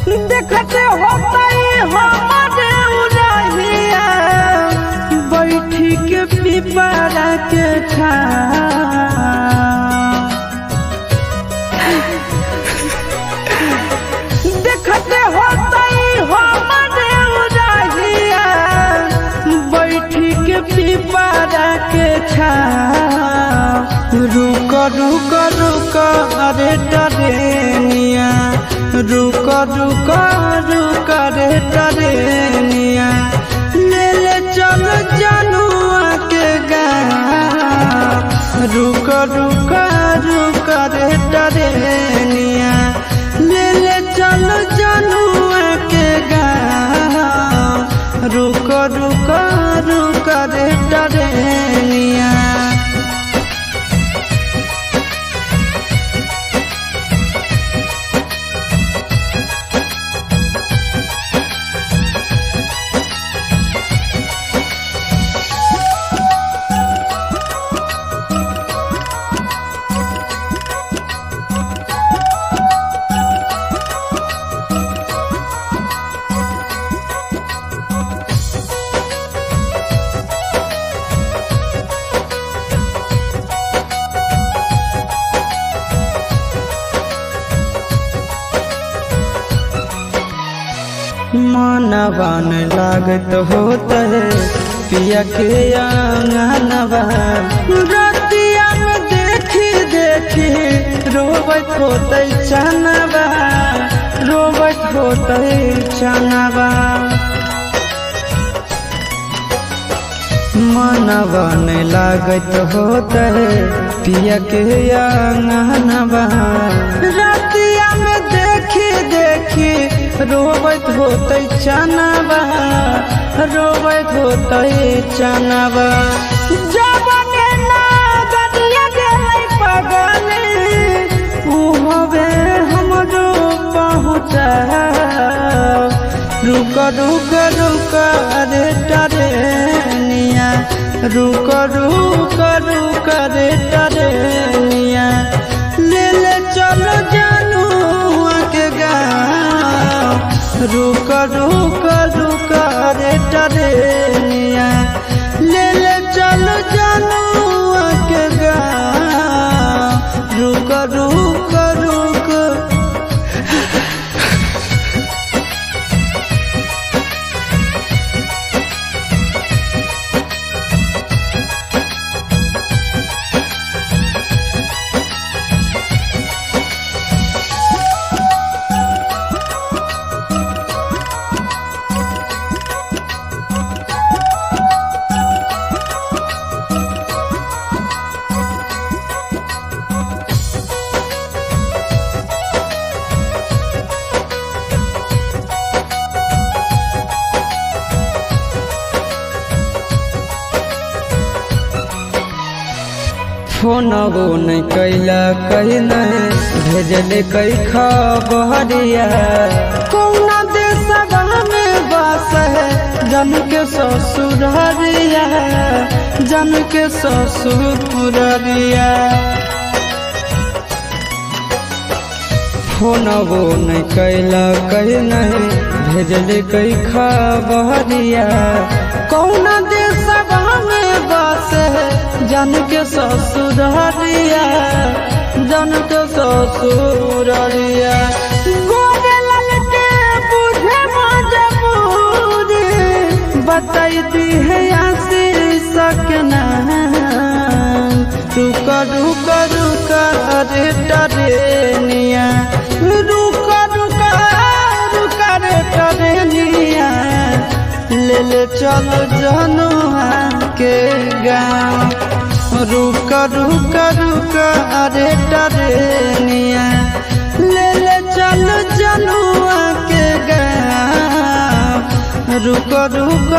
देखते होतई हमारे उरहिया बैठी के पिपरा के छाँव। देखते होतई हमारे उरहिया बैठी के पिपरा के छाँव। रुक रुक रुक अरे टरेनिया, रुक रुक रुक रे टरेनिया, ले ले चल जनुआ के गाँव। रुक रुक रुक रे टरेनिया, ले ले चल जनुआ के गाँव। रुक रुक रुक रे टरेनिया। मनवन लागत होता है पिया के आंगनवा। रतिया में देखी देखी रोबत होते चनवा, रोबत होते चनवा। मनवन लागत होता है पिया के आंगनवा। रतिया में देखी देखी रोबत होते चनवा, रोबत होते चनवा। जबने ना गदिया गेलै पगले उ हवे हमरो पहुँचाव। रुक रुक रुक रे टरेनिया, रुक रुक रुक रे टरेनिया, ले ले चलो जनुआ के गाँव। रुक रुक रुक रे टरेनिया, ले ले चलो जनुआ के गाँव। रुक रुक रुक। फोनबो नहीं कैला कहीं नहीं भेजले कई खबरिया। कौना देशवा में बस है जन के ससुररिया, जन के ससुररिया। फोनबो नहीं कैला कहीं नहीं भेजले कई खबरिया। कौना देशवा में बस है जन के ससुररिया, जन के ससुररिया। गोरे ललटे बुझे मजबूरी बताइती है आशीष के नाम। रुक रुक रुक रे टरेनिया, रुक रुक रुक रे टरेनिया, ले ले चलो जनुआ के गाँव। रुक रुक रुक रे टरेनिया, ले ले चलो जनुआ के गाँव। रुक रुक